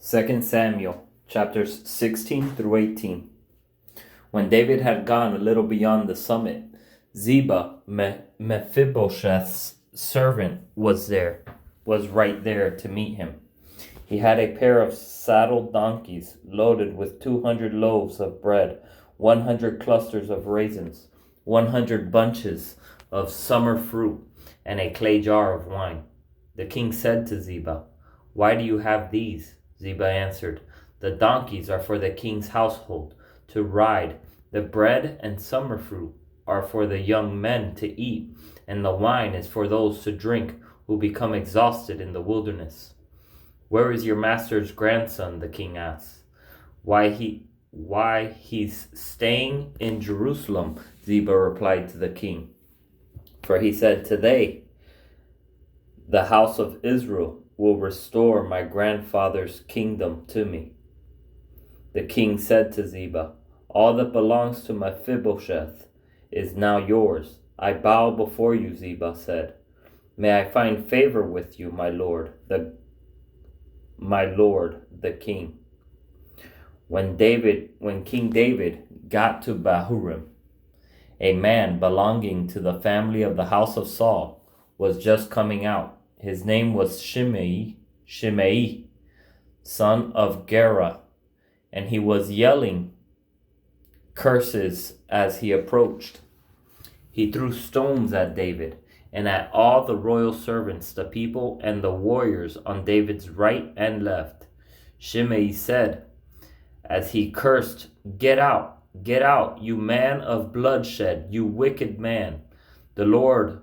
2 Samuel, chapters 16 through 18. When David had gone a little beyond the summit, Ziba, Mephibosheth's servant, was right there to meet him. He had a pair of saddled donkeys loaded with 200 loaves of bread, 100 clusters of raisins, 100 bunches of summer fruit, and a clay jar of wine. The king said to Ziba, "Why do you have these?" Ziba answered, "The donkeys are for the king's household to ride. The bread and summer fruit are for the young men to eat, and the wine is for those to drink who become exhausted in the wilderness." "Where is your master's grandson?" the king asked. Why he's staying in Jerusalem," Ziba replied to the king. For he said, "Today the house of Israel will restore my grandfather's kingdom to me." The king said to Ziba, "All that belongs to Mephibosheth is now yours." "I bow before you," Ziba said. "May I find favor with you, my lord, the king." When King David got to Bahurim, a man belonging to the family of the house of Saul was just coming out. His name was Shimei, son of Gera, and he was yelling curses as he approached. He threw stones at David and at all the royal servants, the people, and the warriors on David's right and left. Shimei said, as he cursed, get out, you man of bloodshed, you wicked man. The Lord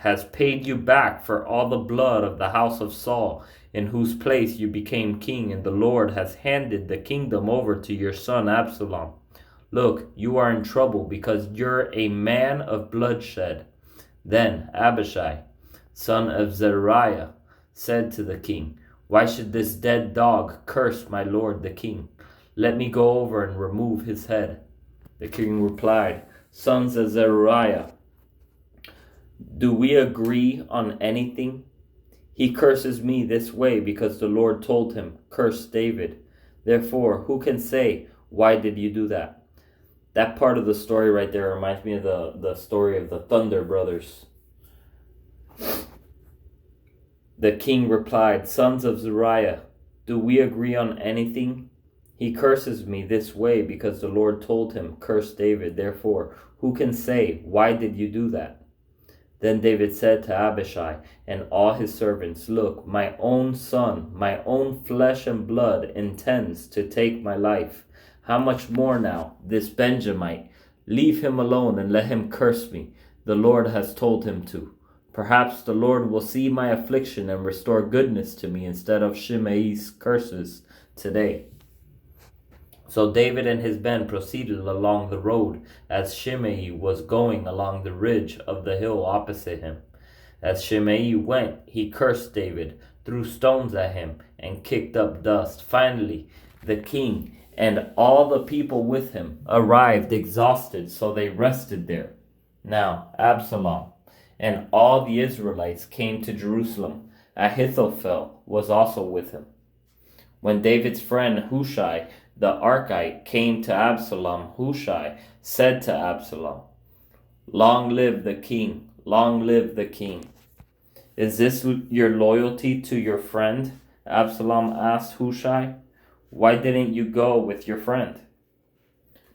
has paid you back for all the blood of the house of Saul, in whose place you became king, and the Lord has handed the kingdom over to your son Absalom. Look, you are in trouble because you're a man of bloodshed." Then Abishai, son of Zeruiah, said to the king, "Why should this dead dog curse my lord the king? Let me go over and remove his head." The king replied, "Sons of Zeruiah, do we agree on anything? He curses me this way because the Lord told him, 'Curse David.' Therefore, who can say, 'Why did you do that?'" That part of the story right there reminds me of the story of the Thunder Brothers. The king replied, "Sons of Zeruiah, do we agree on anything? He curses me this way because the Lord told him, 'Curse David.' Therefore, who can say, 'Why did you do that?'" Then David said to Abishai and all his servants, "Look, my own son, my own flesh and blood, intends to take my life. How much more now, this Benjamite? Leave him alone and let him curse me. The Lord has told him to. Perhaps the Lord will see my affliction and restore goodness to me instead of Shimei's curses today." So David and his men proceeded along the road as Shimei was going along the ridge of the hill opposite him. As Shimei went, he cursed David, threw stones at him, and kicked up dust. Finally, the king and all the people with him arrived exhausted, so they rested there. Now Absalom and all the Israelites came to Jerusalem. Ahithophel was also with him. When David's friend Hushai the Archite came to Absalom, Hushai said to Absalom, "Long live the king, long live the king." "Is this your loyalty to your friend?" Absalom asked Hushai. "Why didn't you go with your friend?"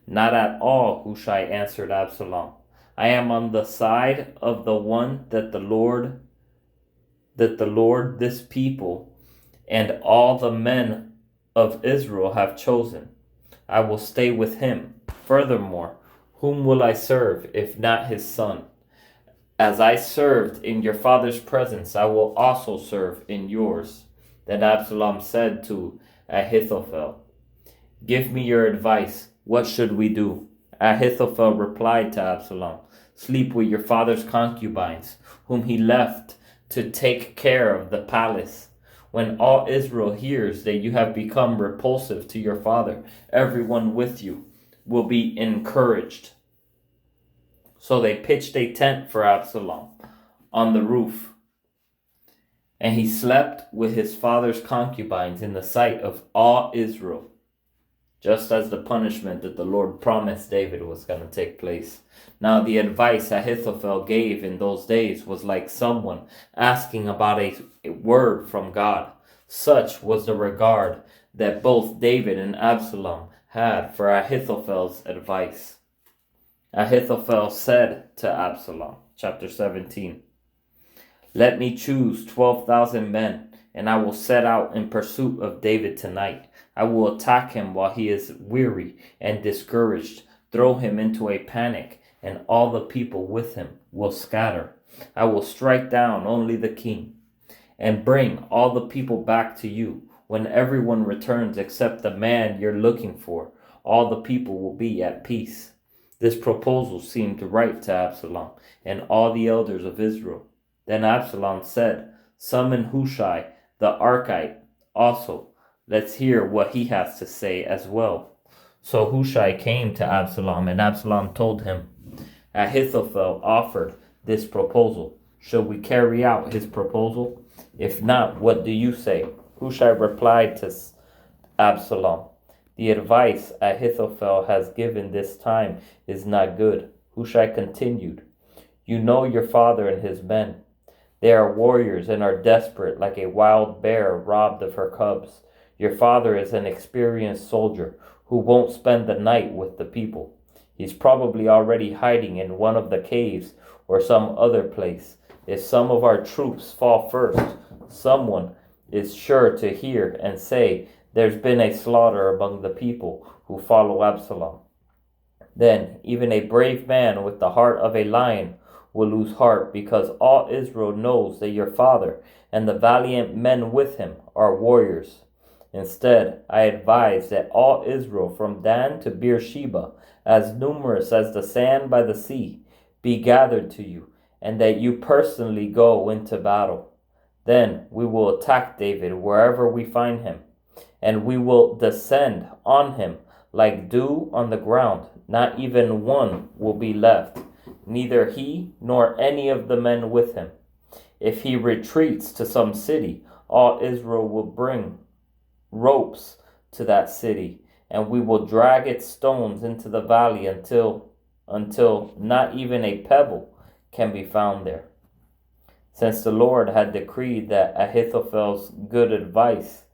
"Not at all," Hushai answered Absalom. "I am on the side of the one that the Lord, this people, and all the men of Israel have chosen. I will stay with him. Furthermore, whom will I serve if not his son? As I served in your father's presence, I will also serve in yours." Then Absalom said to Ahithophel, "Give me your advice. What should we do?" Ahithophel replied to Absalom, "Sleep with your father's concubines, whom he left to take care of the palace. When all Israel hears that you have become repulsive to your father, everyone with you will be encouraged." So they pitched a tent for Absalom on the roof, And he slept with his father's concubines in the sight of all Israel, just as the punishment that the Lord promised David was going to take place. Now the advice Ahithophel gave in those days was like someone asking about a word from God. Such was the regard that both David and Absalom had for Ahithophel's advice. Ahithophel said to Absalom, chapter 17, "Let me choose 12,000 men, and I will set out in pursuit of David tonight. I will attack him while he is weary and discouraged, throw him into a panic, and all the people with him will scatter. I will strike down only the king, and bring all the people back to you. When everyone returns except the man you're looking for, all the people will be at peace." This proposal seemed right to Absalom and all the elders of Israel. Then Absalom said, "Summon Hushai the Archite also. Let's hear what he has to say as well." So Hushai came to Absalom, and Absalom told him, "Ahithophel offered this proposal. Shall we carry out his proposal? If not, what do you say?" Hushai replied to Absalom, "The advice Ahithophel has given this time is not good." Hushai continued, "You know your father and his men. They are warriors and are desperate, like a wild bear robbed of her cubs. Your father is an experienced soldier who won't spend the night with the people. He's probably already hiding in one of the caves or some other place. If some of our troops fall first, someone is sure to hear and say, 'There's been a slaughter among the people who follow Absalom.' Then even a brave man with the heart of a lion will lose heart, because all Israel knows that your father and the valiant men with him are warriors. Instead, I advise that all Israel from Dan to Beersheba, as numerous as the sand by the sea, be gathered to you, and that you personally go into battle. Then we will attack David wherever we find him, and we will descend on him like dew on the ground. Not even one will be left, neither he nor any of the men with him. If he retreats to some city, all Israel will bring ropes to that city, and we will drag its stones into the valley until not even a pebble can be found there." Since the Lord had decreed that Ahithophel's good advice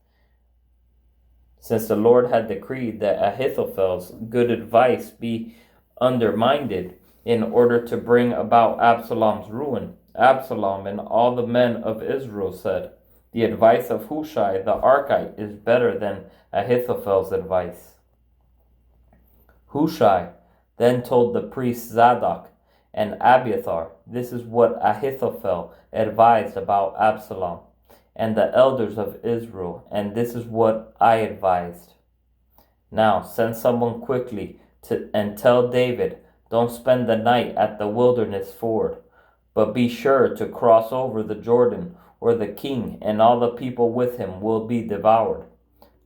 be undermined in order to bring about Absalom's ruin, Absalom and all the men of Israel said, "The advice of Hushai the Archite is better than Ahithophel's advice." Hushai then told the priests Zadok and Abiathar, "This is what Ahithophel advised about Absalom and the elders of Israel, and this is what I advised. Now send someone quickly and tell David, 'Don't spend the night at the wilderness ford, but be sure to cross over the Jordan, or the king and all the people with him will be devoured.'"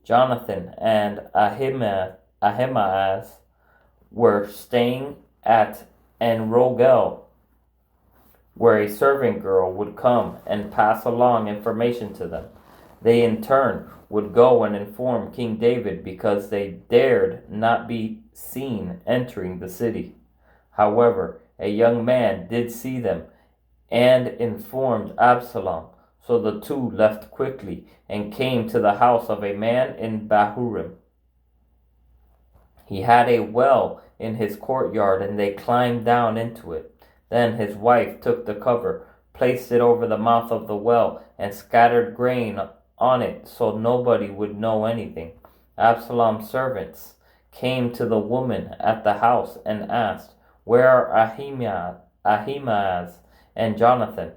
Jonathan and Ahimaaz were staying at En-Rogel, where a servant girl would come and pass along information to them. They in turn would go and inform King David, because they dared not be seen entering the city. However, a young man did see them and informed Absalom. So the two left quickly and came to the house of a man in Bahurim. He had a well in his courtyard, and they climbed down into it. Then his wife took the cover, placed it over the mouth of the well, and scattered grain on it so nobody would know anything. Absalom's servants came to the woman at the house and asked, "Where are Ahimaaz and Jonathan?"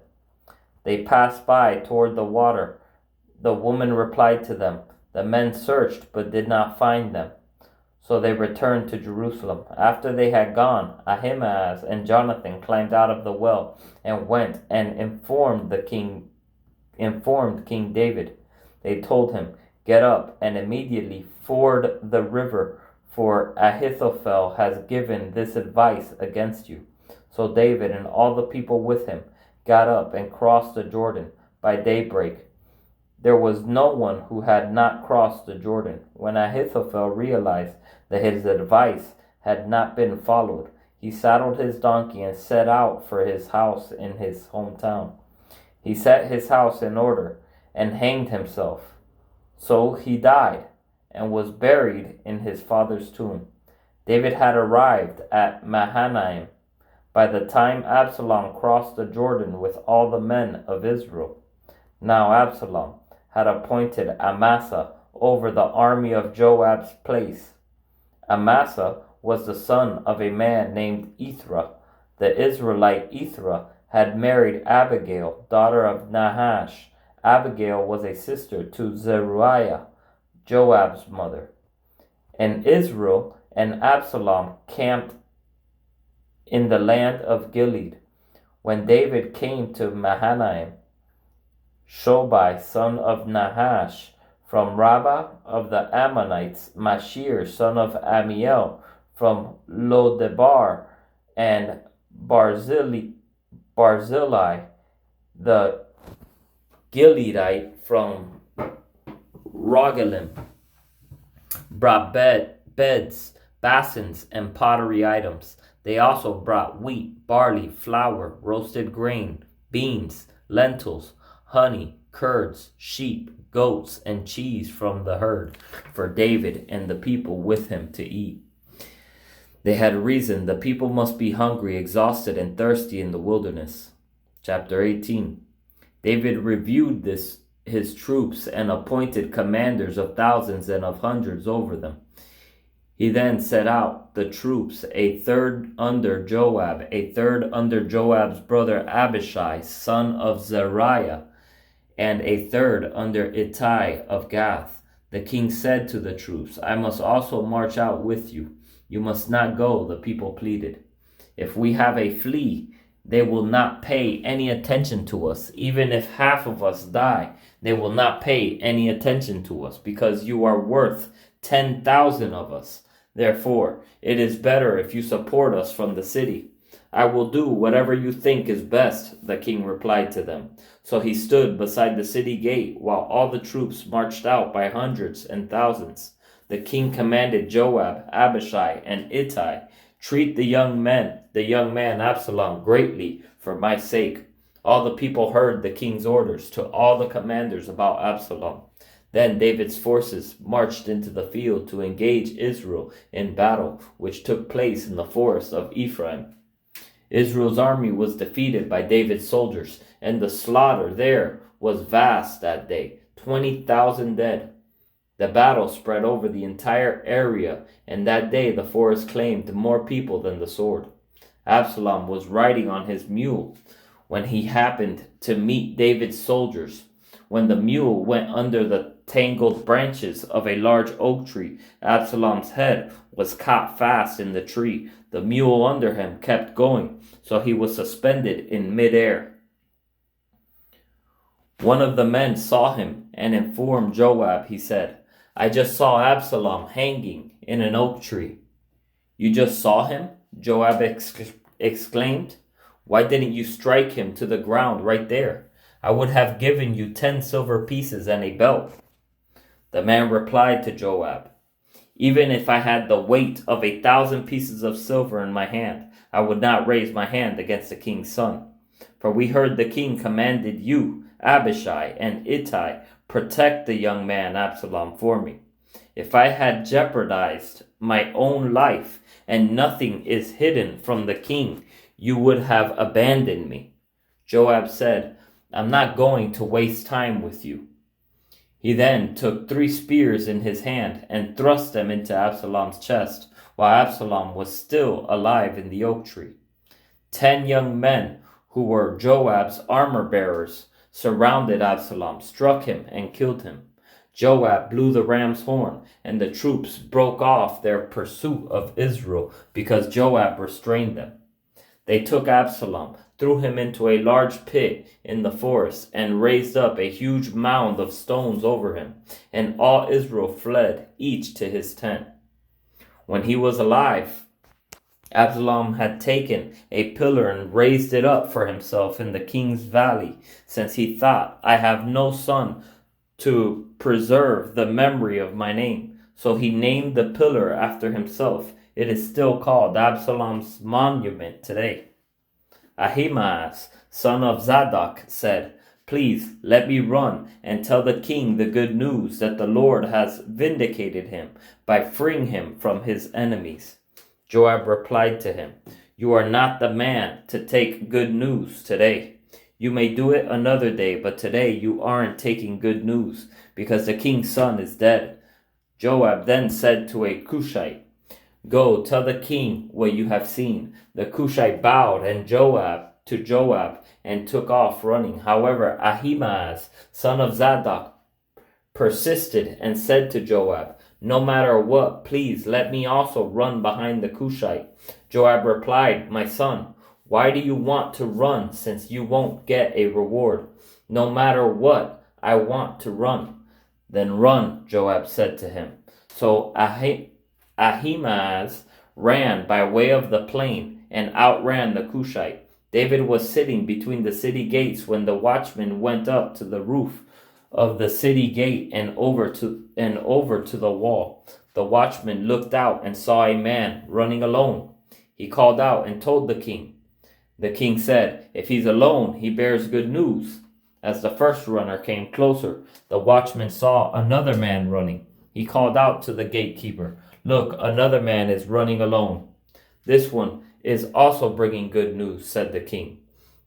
They passed by toward the water. The woman replied to them, "The men searched but did not find them." So they returned to Jerusalem. After they had gone, Ahimaaz and Jonathan climbed out of the well and went and informed King David. They told him, "Get up and immediately ford the river, for Ahithophel has given this advice against you." So David and all the people with him got up and crossed the Jordan by daybreak. There was no one who had not crossed the Jordan. When Ahithophel realized that his advice had not been followed, he saddled his donkey and set out for his house in his hometown. He set his house in order and hanged himself. So he died and was buried in his father's tomb. David had arrived at Mahanaim by the time Absalom crossed the Jordan with all the men of Israel. Now Absalom had appointed Amasa over the army of Joab's place. Amasa was the son of a man named Ithra. The Israelite Ithra had married Abigail, daughter of Nahash. Abigail was a sister to Zeruiah, Joab's mother. And Israel and Absalom camped in the land of Gilead. When David came to Mahanaim, Shobai, son of Nahash, from Rabbah of the Ammonites, Mashir, son of Amiel, from Lodebar, and Barzillai, the Gileadite, from Rogelim, brought beds, basins, and pottery items. They also brought wheat, barley, flour, roasted grain, beans, lentils, honey, curds, sheep, goats, and cheese from the herd for David and the people with him to eat. They had reason. The people must be hungry, exhausted, and thirsty in the wilderness. Chapter 18. David reviewed his troops and appointed commanders of thousands and of hundreds over them. He then set out the troops, a third under Joab, a third under Joab's brother Abishai, son of Zeruiah, and a third under Ittai of Gath. The king said to the troops, I must also march out with you. You must not go, the people pleaded. If we have a flea, they will not pay any attention to us. Even if half of us die, they will not pay any attention to us, because you are worth 10,000 of us. Therefore, it is better if you support us from the city. I will do whatever you think is best, the king replied to them. So he stood beside the city gate while all the troops marched out by hundreds and thousands. The king commanded Joab, Abishai, and Ittai, treat the young man Absalom greatly for my sake. All the people heard the king's orders to all the commanders about Absalom. Then David's forces marched into the field to engage Israel in battle, which took place in the forest of Ephraim. Israel's army was defeated by David's soldiers, and the slaughter there was vast that day, 20,000 dead. The battle spread over the entire area, and that day the forest claimed more people than the sword. Absalom was riding on his mule when he happened to meet David's soldiers. When the mule went under the tangled branches of a large oak tree, Absalom's head was caught fast in the tree. The mule under him kept going, so he was suspended in midair. One of the men saw him and informed Joab. He said, I just saw Absalom hanging in an oak tree. You just saw him? Joab exclaimed. Why didn't you strike him to the ground right there? I would have given you 10 silver pieces and a belt. The man replied to Joab, even if I had the weight of 1,000 pieces of silver in my hand, I would not raise my hand against the king's son. For we heard the king commanded you, Abishai, and Ittai, protect the young man Absalom for me. If I had jeopardized my own life, and nothing is hidden from the king, you would have abandoned me. Joab said, I'm not going to waste time with you. He then took 3 spears in his hand and thrust them into Absalom's chest, while Absalom was still alive in the oak tree. 10 young men, who were Joab's armor-bearers, surrounded Absalom, struck him, and killed him. Joab blew the ram's horn, and the troops broke off their pursuit of Israel because Joab restrained them. They took Absalom, threw him into a large pit in the forest, and raised up a huge mound of stones over him, and all Israel fled, each to his tent. When he was alive, Absalom had taken a pillar and raised it up for himself in the king's valley, since he thought, I have no son to preserve the memory of my name. So he named the pillar after himself. It is still called Absalom's monument today. Ahimaaz, son of Zadok, said, Please let me run and tell the king the good news that the Lord has vindicated him by freeing him from his enemies. Joab replied to him, You are not the man to take good news today. You may do it another day, but today you aren't taking good news, because the king's son is dead. Joab then said to a Cushite, Go, tell the king what you have seen. The Cushite bowed to Joab and took off running. However, Ahimaaz, son of Zadok, persisted and said to Joab, No matter what, please let me also run behind the Cushite. Joab replied, My son, why do you want to run since you won't get a reward? No matter what, I want to run. Then run, Joab said to him. So Ahimaaz ran by way of the plain and outran the Cushite. David was sitting between the city gates when the watchman went up to the roof of the city gate and over to the wall. The watchman looked out and saw a man running alone. He called out and told the king. The king said, If he's alone, he bears good news. As the first runner came closer, the watchman saw another man running. He called out to the gatekeeper, Look, another man is running alone. This one is also bringing good news, said the king.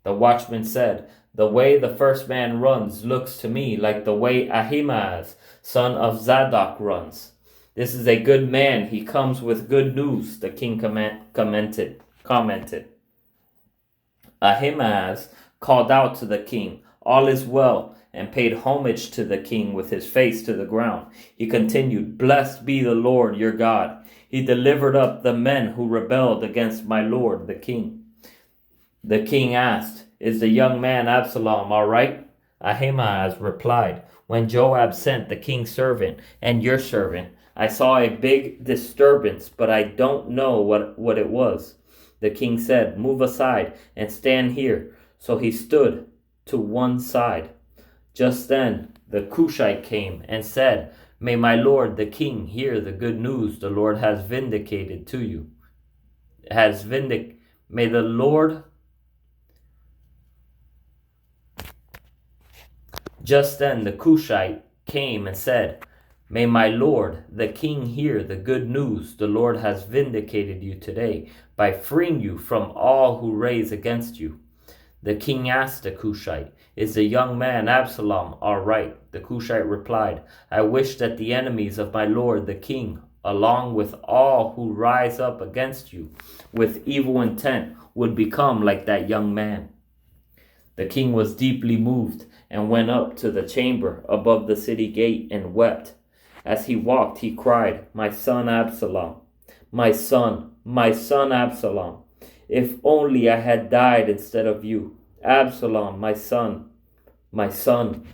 The watchman said, The way the first man runs looks to me like the way Ahimaaz, son of Zadok, runs. This is a good man. He comes with good news, the king commented. Ahimaaz called out to the king, All is well, and paid homage to the king with his face to the ground. He continued, Blessed be the Lord your God. He delivered up the men who rebelled against my lord the king. The king asked, Is the young man Absalom all right? Ahimaaz replied, When Joab sent the king's servant and your servant, I saw a big disturbance, but I don't know what it was. The king said, Move aside and stand here. So he stood to one side. Just then the Cushite came and said, May my lord the king hear the good news the Lord has vindicated to you. May the Lord... Just then the Cushite came and said, May my lord the king hear the good news the Lord has vindicated you today by freeing you from all who raise against you. The king asked the Cushite, Is the young man Absalom all right? The Cushite replied, I wish that the enemies of my lord the king, along with all who rise up against you with evil intent, would become like that young man. The king was deeply moved and went up to the chamber above the city gate and wept. As he walked, he cried, My son Absalom, my son Absalom. If only I had died instead of you. Absalom, my son, my son.